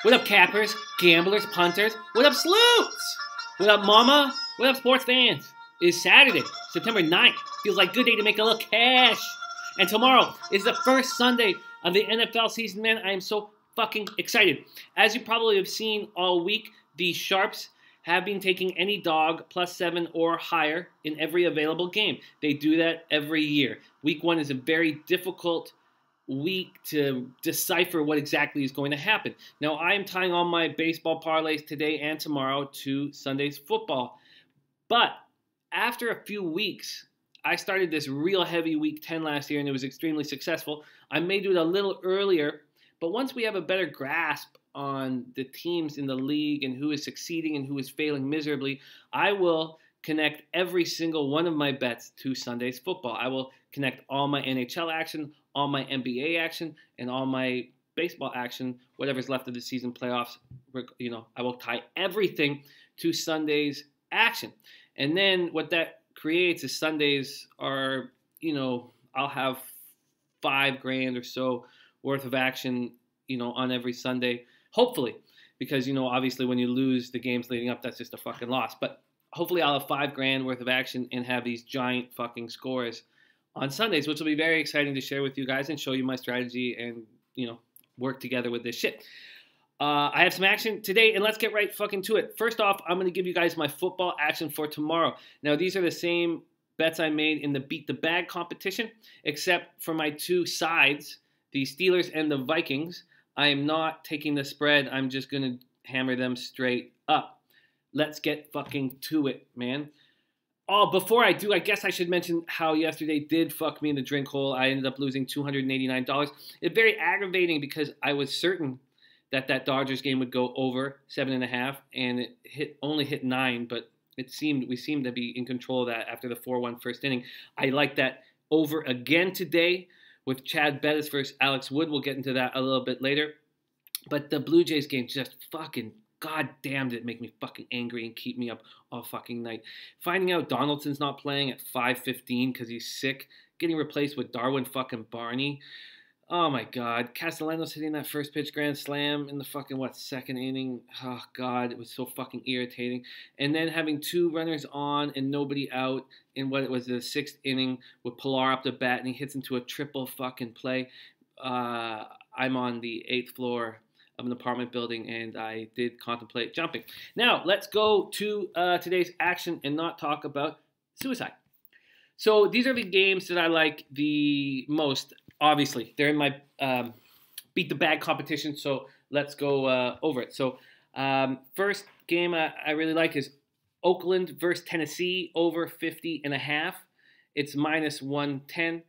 What up, cappers, gamblers, punters? What up, sleuths? What up, mama? What up, sports fans? It's Saturday, September 9th. Feels like a good day to make a little cash. And tomorrow is the first Sunday of the NFL season, man. I am so fucking excited. As you probably have seen all week, the Sharps have been taking any dog +7 or higher in every available game. They do that every year. Week 1 is a very difficult week to decipher what exactly is going to happen. Now, I am tying all my baseball parlays today and tomorrow to Sunday's football. But after a few weeks, I started this real heavy week 10 last year, and it was extremely successful. I may do it a little earlier, but once we have a better grasp on the teams in the league and who is succeeding and who is failing miserably, I will connect every single one of my bets to Sunday's football. I will connect all my NHL action, all my NBA action, and all my baseball action, whatever's left of the season playoffs. I will tie everything to Sunday's action. And then what that creates is Sundays are, I'll have $5,000 or so worth of action, on every Sunday, hopefully, because, obviously when you lose the games leading up, that's just a fucking loss. But hopefully I'll have $5,000 worth of action and have these giant fucking scores on Sundays, which will be very exciting to share with you guys and show you my strategy and, work together with this shit. I have some action today, and let's get right fucking to it. First off, I'm going to give you guys my football action for tomorrow. Now, these are the same bets I made in the Beat the Bag competition, except for my two sides, the Steelers and the Vikings. I am not taking the spread. I'm just going to hammer them straight up. Let's get fucking to it, man. Oh, before I do, I guess I should mention how yesterday did fuck me in the drink hole. I ended up losing $289. It's very aggravating because I was certain that Dodgers game would go over 7.5, and it only hit 9, but we seemed to be in control of that after the 4-1 first inning. I like that over again today with Chad Bettis versus Alex Wood. We'll get into that a little bit later. But the Blue Jays game just fucking, god damn, did it make me fucking angry and keep me up all fucking night. Finding out Donaldson's not playing at 5:15 because he's sick, getting replaced with Darwin fucking Barney. Oh my god. Castellanos hitting that first pitch grand slam in the fucking, second inning. Oh god, it was so fucking irritating. And then having 2 runners on and nobody out in what it was the 6th inning with Pilar up the bat and he hits into a triple fucking play. I'm on the 8th floor of an apartment building, and I did contemplate jumping. Now, let's go to today's action and not talk about suicide. So these are the games that I like the most. Obviously, they're in my Beat the Bag competition, so let's go over it. So first game I really like is Oakland versus Tennessee, over 50.5. It's -110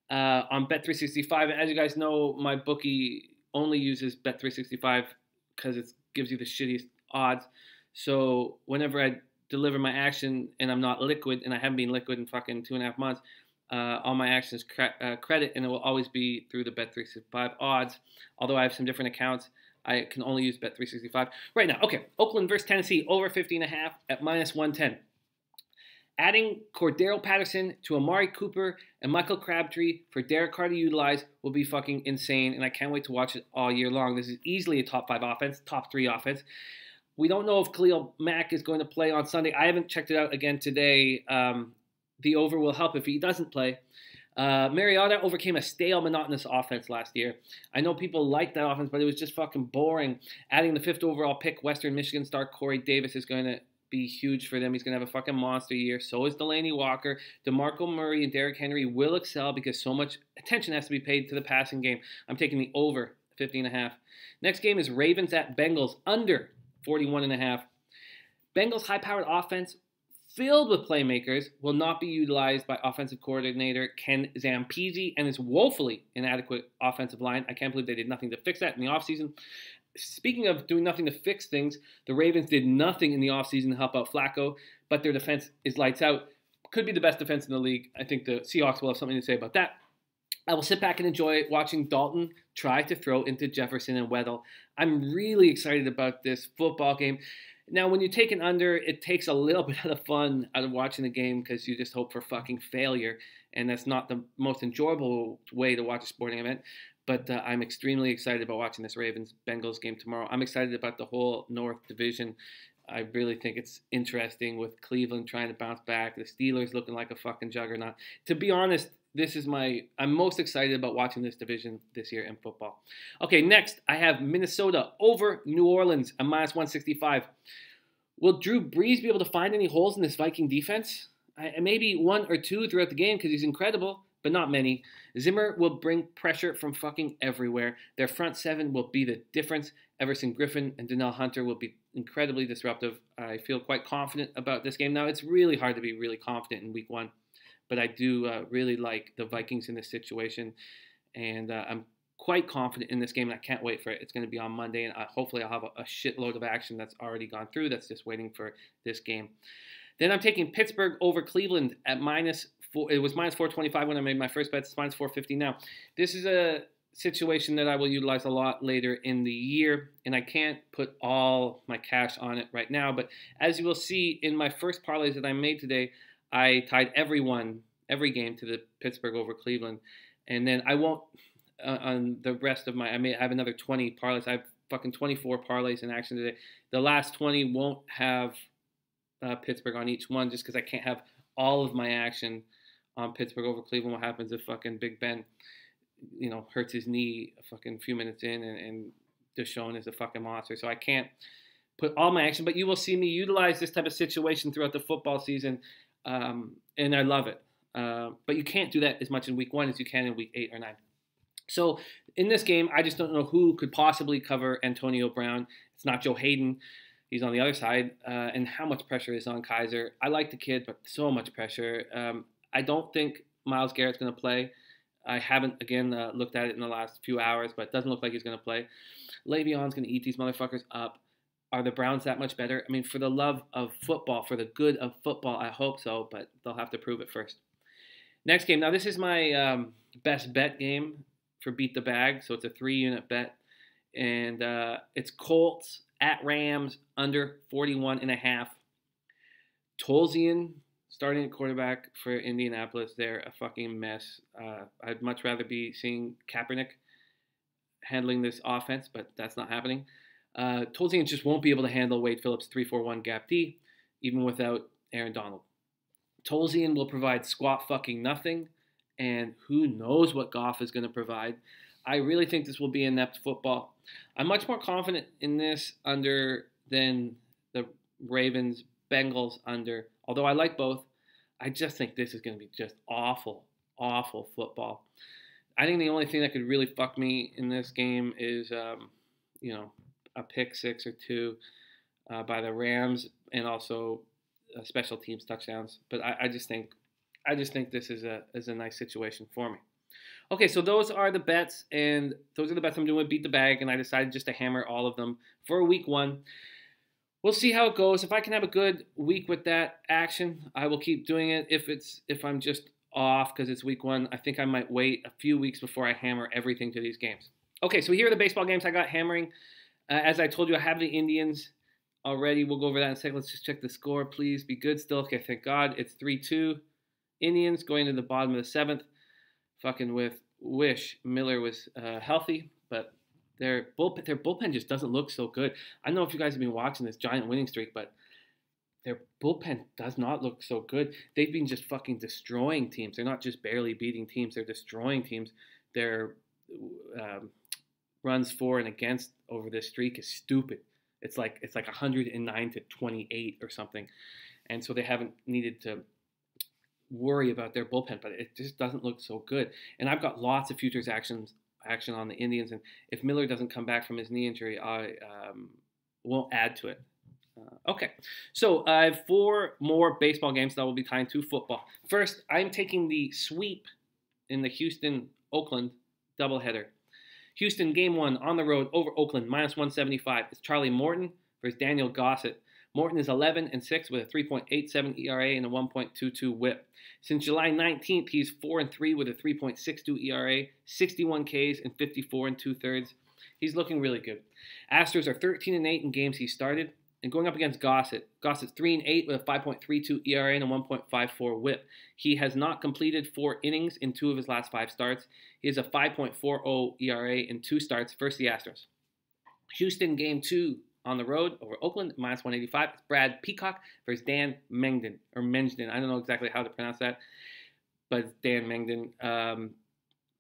on Bet365. As you guys know, my bookie only uses Bet365 because it gives you the shittiest odds. So whenever I deliver my action and I'm not liquid, and I haven't been liquid in fucking 2.5 months, all my actions credit, and it will always be through the Bet365 odds. Although I have some different accounts, I can only use Bet365 right now. Okay, Oakland versus Tennessee, over 50.5 at -110. Adding Cordero Patterson to Amari Cooper and Michael Crabtree for Derek Carr to utilize will be fucking insane, and I can't wait to watch it all year long. This is easily a top 5 offense, top 3 offense. We don't know if Khalil Mack is going to play on Sunday. I haven't checked it out again today. The over will help if he doesn't play. Mariota overcame a stale, monotonous offense last year. I know people like that offense, but it was just fucking boring. Adding the 5th overall pick, Western Michigan star Corey Davis is going to be huge for them. He's going to have a fucking monster year. So is Delaney Walker. DeMarco Murray and Derrick Henry will excel because so much attention has to be paid to the passing game. I'm taking the over 50.5. Next game is Ravens at Bengals, under 41.5. Bengals high-powered offense filled with playmakers will not be utilized by offensive coordinator Ken Zampese and his woefully inadequate offensive line. I can't believe they did nothing to fix that in the offseason. Speaking of doing nothing to fix things, the Ravens did nothing in the offseason to help out Flacco, but their defense is lights out. Could be the best defense in the league. I think the Seahawks will have something to say about that. I will sit back and enjoy watching Dalton try to throw into Jefferson and Weddle. I'm really excited about this football game. Now, when you take an under, it takes a little bit of the fun out of watching the game because you just hope for fucking failure, and that's not the most enjoyable way to watch a sporting event. But I'm extremely excited about watching this Ravens-Bengals game tomorrow. I'm excited about the whole North Division. I really think it's interesting with Cleveland trying to bounce back. The Steelers looking like a fucking juggernaut. To be honest, I'm most excited about watching this division this year in football. Okay, next, I have Minnesota over New Orleans at -165. Will Drew Brees be able to find any holes in this Viking defense? Maybe one or two throughout the game because he's incredible, but not many. Zimmer will bring pressure from fucking everywhere. Their front seven will be the difference. Everson Griffin and Donnell Hunter will be incredibly disruptive. I feel quite confident about this game. Now, it's really hard to be really confident in week one, but I do really like the Vikings in this situation, and I'm quite confident in this game, and I can't wait for it. It's going to be on Monday, and hopefully I'll have a shitload of action that's already gone through that's just waiting for this game. Then I'm taking Pittsburgh over Cleveland at -4. It was -425 when I made my first bet. It's -450 now. This is a situation that I will utilize a lot later in the year, and I can't put all my cash on it right now. But as you will see in my first parlays that I made today, I tied every game to the Pittsburgh over Cleveland, and then I won't on the rest of I have another 20 parlays. I have fucking 24 parlays in action today. The last 20 won't have Pittsburgh on each one just because I can't have all of my action on Pittsburgh over Cleveland. What happens if fucking Big Ben, hurts his knee a fucking few minutes in and Deshaun is a fucking monster. So I can't put all my action, but you will see me utilize this type of situation throughout the football season, and I love it. But you can't do that as much in week one as you can in week 8 or 9. So in this game, I just don't know who could possibly cover Antonio Brown. It's not Joe Hayden. He's on the other side. And how much pressure is on Kaiser. I like the kid, but so much pressure. I don't think Myles Garrett's going to play. I haven't, again, looked at it in the last few hours, but it doesn't look like he's going to play. Le'Veon's going to eat these motherfuckers up. Are the Browns that much better? I mean, for the love of football, for the good of football, I hope so, but they'll have to prove it first. Next game. Now, this is my best bet game for Beat the Bag, so it's a 3-unit bet. And it's Colts at Rams under 41.5. Tolzien starting at quarterback for Indianapolis. They're a fucking mess. I'd much rather be seeing Kaepernick handling this offense, but that's not happening. Tolzien just won't be able to handle Wade Phillips' 3-4-1 gap D, even without Aaron Donald. Tolzien will provide squat fucking nothing, and who knows what Goff is going to provide. I really think this will be inept football. I'm much more confident in this under than the Ravens-Bengals under, although I like both. I just think this is going to be just awful, awful football. I think the only thing that could really fuck me in this game is, a pick 6 or 2 by the Rams, and also special teams touchdowns. But I just think this is a nice situation for me. Okay, so those are the bets, and those are the bets I'm doing with Beat the Bag, and I decided just to hammer all of them for week one. We'll see how it goes. If I can have a good week with that action, I will keep doing it. If I'm just off because it's week one, I think I might wait a few weeks before I hammer everything to these games. Okay, so here are the baseball games I got hammering. As I told you, I have the Indians already. We'll go over that in a second. Let's just check the score. Please be good still. Okay, thank God. It's 3-2. Indians going to the bottom of the 7th. Fucking wish Miller was healthy, but their bullpen just doesn't look so good. I don't know if you guys have been watching this giant winning streak, but their bullpen does not look so good. They've been just fucking destroying teams. They're not just barely beating teams. They're destroying teams. Their runs for and against over this streak is stupid. It's like 109-28 or something, and so they haven't needed to worry about their bullpen, but it just doesn't look so good. And I've got lots of futures action on the Indians, and if Miller doesn't come back from his knee injury, I won't add to it. Okay, so I have 4 more baseball games that will be tying to football. First, I'm taking the sweep in the Houston-Oakland doubleheader. Houston, game 1 on the road over Oakland, -175. It's Charlie Morton versus Daniel Gossett. Morton is 11-6 with a 3.87 ERA and a 1.22 WHIP. Since July 19th, he's 4-3 with a 3.62 ERA, 61 Ks, and 54 2/3. He's looking really good. Astros are 13-8 in games he started. And going up against Gossett. Gossett's 3-8 with a 5.32 ERA and a 1.54 WHIP. He has not completed 4 innings in 2 of his last 5 starts. He has a 5.40 ERA in 2 starts versus the Astros. Houston game 2 on the road over Oakland, -185. It's Brad Peacock versus Dan Mengden, or Mengden. I don't know exactly how to pronounce that, but it's Dan Mengden.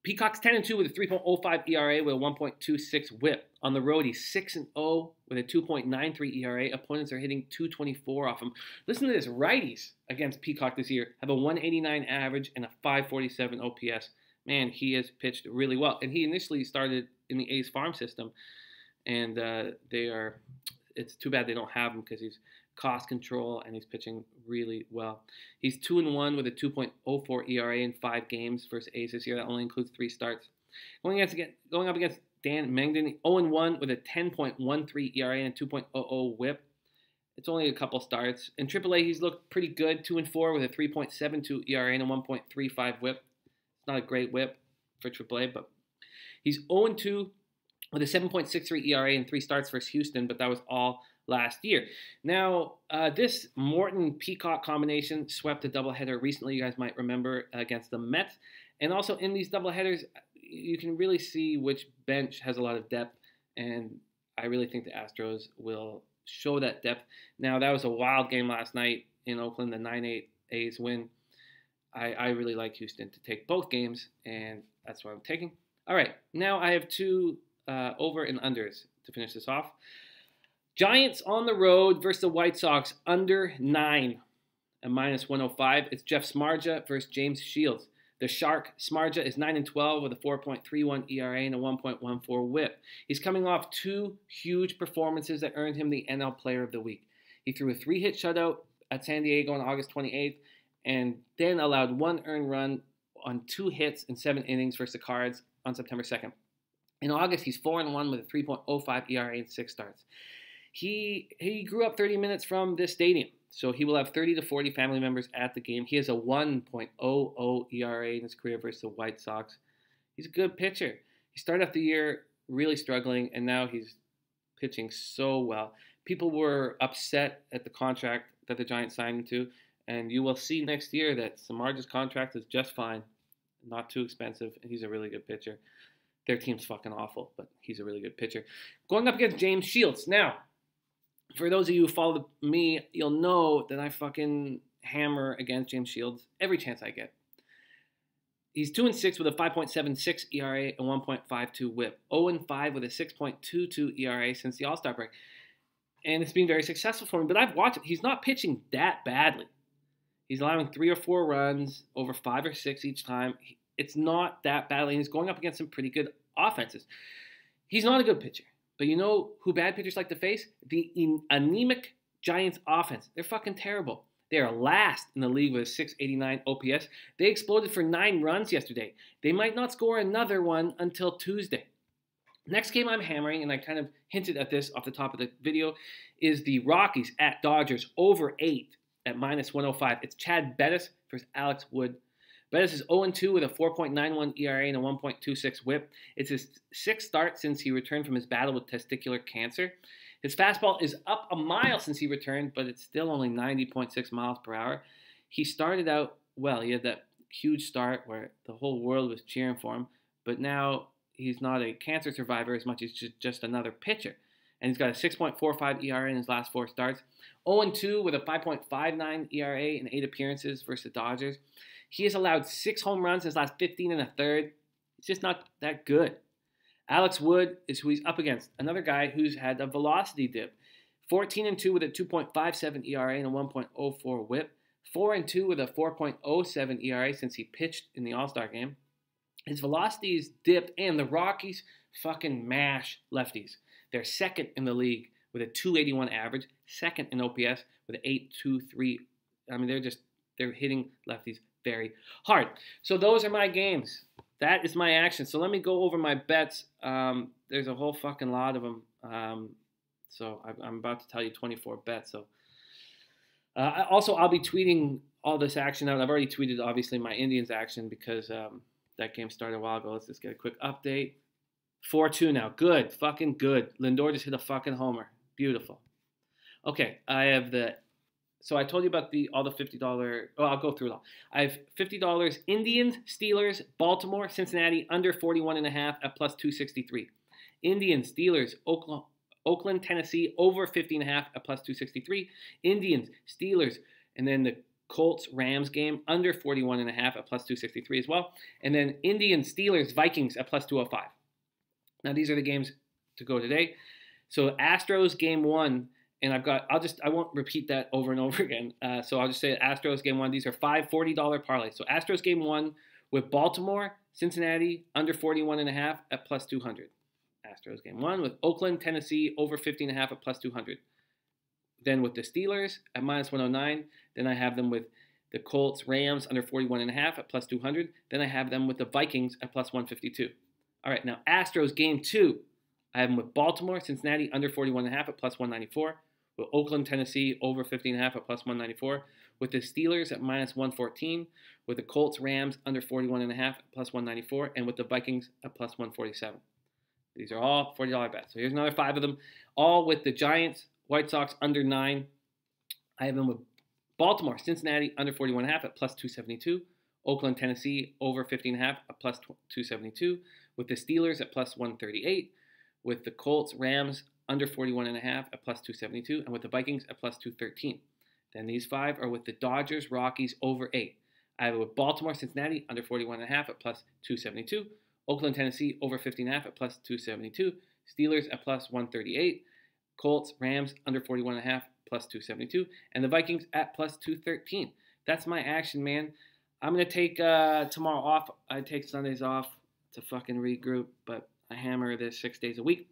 Peacock's 10-2 with a 3.05 ERA with a 1.26 WHIP. On the road, he's 6-0 with a 2.93 ERA. Opponents are hitting .224 off him. Listen to this. Righties against Peacock this year have a 189 average and a 547 OPS. Man, he has pitched really well. And he initially started in the A's farm system. And it's too bad they don't have him because he's cost control and he's pitching really well. He's 2-1 with a 2.04 ERA in 5 games versus A's this year. That only includes 3 starts. Going up against Dan Mengden, 0-1 with a 10.13 ERA and a 2.00 WHIP. It's only a couple starts. In AAA, he's looked pretty good, 2-4 with a 3.72 ERA and a 1.35 WHIP. It's not a great WHIP for AAA, but he's 0-2 with a 7.63 ERA in 3 starts versus Houston, but that was all last year. Now, this Morton-Peacock combination swept a doubleheader recently, you guys might remember, against the Mets. And also in these doubleheaders, you can really see which bench has a lot of depth, and I really think the Astros will show that depth. Now, that was a wild game last night in Oakland, the 9-8 A's win. I really like Houston to take both games, and that's what I'm taking. All right, now I have 2 over and unders to finish this off. Giants on the road versus the White Sox, under 9 at -105. It's Jeff Samardzija versus James Shields. The Shark, Samardzija, is 9-12 with a 4.31 ERA and a 1.14 WHIP. He's coming off 2 huge performances that earned him the NL Player of the Week. He threw a 3-hit shutout at San Diego on August 28th and then allowed 1 earned run on 2 hits in 7 innings versus the Cards on September 2nd. In August, he's 4-1 with a 3.05 ERA and 6 starts. He grew up 30 minutes from this stadium, so he will have 30 to 40 family members at the game. He has a 1.00 ERA in his career versus the White Sox. He's a good pitcher. He started off the year really struggling, and now he's pitching so well. People were upset at the contract that the Giants signed him to, and you will see next year that Samardzija's contract is just fine, not too expensive, and he's a really good pitcher. Their team's fucking awful, but he's a really good pitcher. Going up against James Shields. Now, for those of you who follow me, you'll know that I fucking hammer against James Shields every chance I get. He's 2-6 with a 5.76 ERA and 1.52 WHIP. 0-5 with a 6.22 ERA since the All-Star break. And it's been very successful for him. But I've watched it. He's not pitching that badly. He's allowing 3 or 4 runs over 5 or 6 each time. It's not that badly. And he's going up against some pretty good offenses. He's not a good pitcher. But you know who bad pitchers like to face? The anemic Giants offense. They're fucking terrible. They are last in the league with a 689 OPS. They exploded for 9 runs yesterday. They might not score another one until Tuesday. Next game I'm hammering, and I kind of hinted at this off the top of the video, is the Rockies at Dodgers over 8 at -105. It's Chad Bettis versus Alex Wood. Bettis is 0-2 with a 4.91 ERA and a 1.26 WHIP. It's his 6th start since he returned from his battle with testicular cancer. His fastball is up a mile since he returned, but it's still only 90.6 miles per hour. He started out well. He had that huge start where the whole world was cheering for him, but now he's not a cancer survivor as much as just another pitcher. And he's got a 6.45 ERA in his last 4 starts. 0-2 with a 5.59 ERA in 8 appearances versus the Dodgers. He has allowed 6 home runs in his last 15 1/3. It's just not that good. Alex Wood is who he's up against, another guy who's had a velocity dip. 14-2 with a 2.57 ERA and a 1.04 WHIP. 4-2 with a 4.07 ERA since he pitched in the All-Star game. His velocity is dipped, and the Rockies fucking mash lefties. They're second in the league with a 281 average, second in OPS with an 823. I mean, they're hitting lefties very hard. So those are my games. That is my action. So let me go over my bets. There's a whole fucking lot of them. So I'm about to tell you 24 bets. So also, I'll be tweeting all this action out. I've already tweeted, obviously, my Indians action because that game started a while ago. Let's just get a quick update. 4-2 now. Good. Fucking good. Lindor just hit a fucking homer. Beautiful. Okay, I have the. So I told you about all the $50. Oh, I'll go through it all. I have $50. Indians, Steelers, Baltimore, Cincinnati under 41.5 at plus 263. Indians, Steelers, Oakland, Tennessee over 50.5 at plus 263. Indians, Steelers, and then the Colts Rams game under 41.5 at plus 263 as well. And then Indians, Steelers, Vikings at plus 205. Now these are the games to go today. So Astros game 1. And I won't repeat that over and over again. So I'll just say Astros game 1. These are five $40 parlays. So Astros game 1 with Baltimore, Cincinnati under 41.5 at plus 200. Astros game 1 with Oakland, Tennessee over 50.5 at plus 200. Then with the Steelers at minus 109. Then I have them with the Colts, Rams under 41.5 at plus 200. Then I have them with the Vikings at plus 152. All right, now Astros game 2. I have them with Baltimore, Cincinnati under 41.5 at plus 194. With Oakland, Tennessee over 50.5 at plus 194. With the Steelers at minus 114. With the Colts, Rams under 41.5 at plus 194. And with the Vikings at plus 147. These are all $40 bets. So here's another 5 of them. All with the Giants, White Sox under 9. I have them with Baltimore, Cincinnati under 41.5 at plus 272. Oakland, Tennessee over 50.5 at plus 272. With the Steelers at plus 138. With the Colts, Rams under 41.5 at plus 272, and with the Vikings at plus 213. Then these 5 are with the Dodgers, Rockies over 8. I have it with Baltimore, Cincinnati under 41.5 at plus 272, Oakland, Tennessee over 50.5 at plus 272, Steelers at plus 138, Colts, Rams under 41.5 plus 272, and the Vikings at plus 213. That's my action, man. I'm going to take tomorrow off. I take Sundays off to fucking regroup, but I hammer this 6 days a week.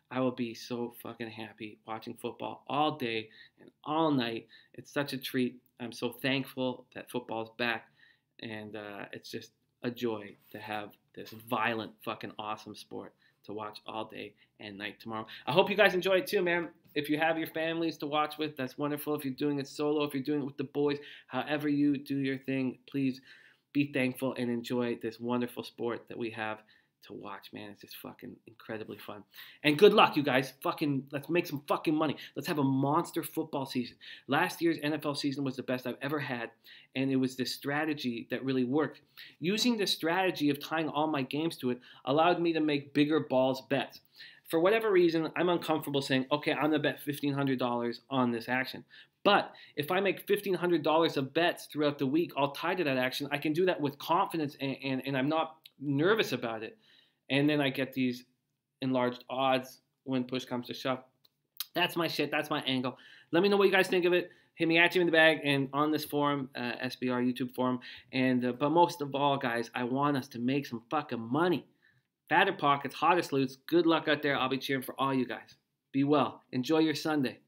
I will be so fucking happy watching football all day and all night. It's such a treat. I'm so thankful that football's back, and it's just a joy to have this violent, fucking awesome sport to watch all day and night tomorrow. I hope you guys enjoy it too, man. If you have your families to watch with, that's wonderful. If you're doing it solo, if you're doing it with the boys, however you do your thing, please be thankful and enjoy this wonderful sport that we have to watch, man. It's just fucking incredibly fun. And good luck, you guys. Let's make some fucking money. Let's have a monster football season. Last year's NFL season was the best I've ever had, and it was this strategy that really worked. Using the strategy of tying all my games to it allowed me to make bigger balls bets. For whatever reason, I'm uncomfortable saying, okay, I'm going to bet $1,500 on this action. But if I make $1,500 of bets throughout the week, all tied to that action, I can do that with confidence, and I'm not nervous about it. And then I get these enlarged odds when push comes to shove. That's my shit. That's my angle. Let me know what you guys think of it. Hit me at you in the bag and on this forum, SBR YouTube forum. And but most of all, guys, I want us to make some fucking money. Fatter pockets, hottest loots. Good luck out there. I'll be cheering for all you guys. Be well. Enjoy your Sunday.